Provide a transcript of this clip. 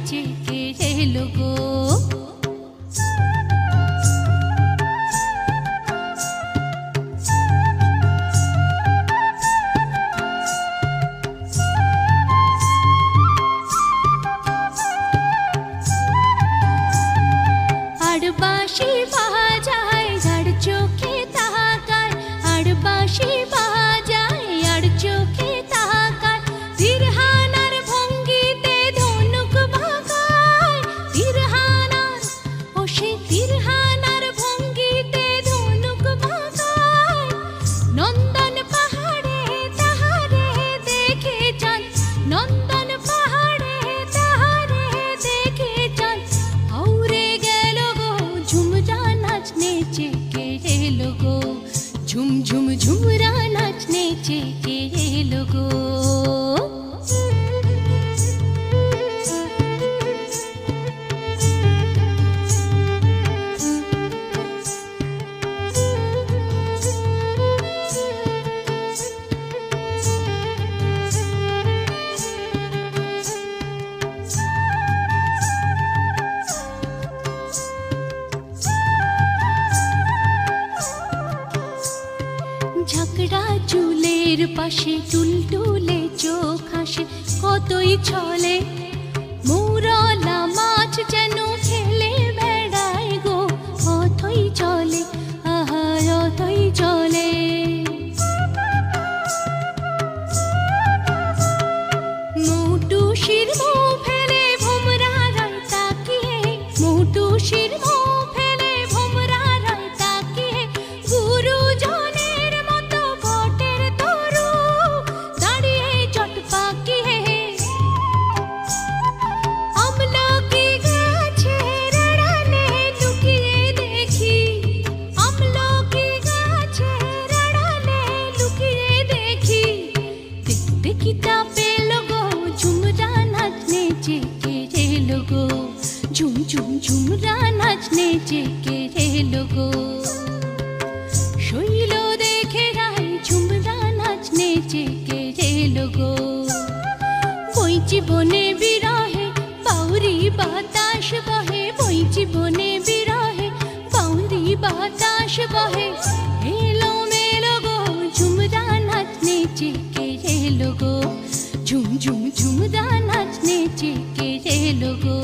চেকে এলো গো। আর বাঁশি বাজায় ঝাড় চোখে তাকায়, আর বাঁশি বাজায় আর চোখে তাকায়, তীরহানার ভঙ্গিতে ধনুক বাঁকায়, তীরহানার ও সে তীরহানার ভঙ্গিতে ধনুক বাঁকায়। নন্দন পাহাড়ে তাহারে দেখে চাঁদ, নন্দন পাহাড়ে তাহারে দেখে চাঁদ, আউরে গেল গো ঝুমরা নাচনে চেকে এলো গো, ঝুম ঝুম ঝুমরা নাচনে চেকে এলো গো। ঝাঁকড়া চুলের পাশে টুলটুলে চোখ হাসে, কতই ছলে মৌরলা মাছ যেন খেলে বেড়ায় গো, অথই চলে আহা অথই চলে। মৌটুসির মুখ ফেলে ভোমরা রায় তাকিয়ে, মৌটুসির মুখ ফেলে ভোমরা রায় তাকিয়ে, গুরুজনের মতো বটের তরু দাঁড়িয়ে চট পাকিয়ে। আমলকি গাছের আড়ালে লুকিয়ে দেখি, আমলকি গাছের আড়ালে লুকিয়ে দেখি, দেখতে কিটা পেল গো ঝুমরা নাচনে চেকে এলো গো, ঝুম ঝুম ঝুমরা নাচনে চেকে এলো গো। শৈল দেখে রায় ঝুমরা নাচনে চেকে এলো গো। বই জীবনে বিরহে বাউরি বাতাস বহে, বই জীবনে বিরহে বাউরি বাতাস বহে, এলো মেলো গো ঝুমরা নাচনে চেকে এলো গো, ঝুম ঝুম ঝুমরা নাচনে চেকে এলো গো।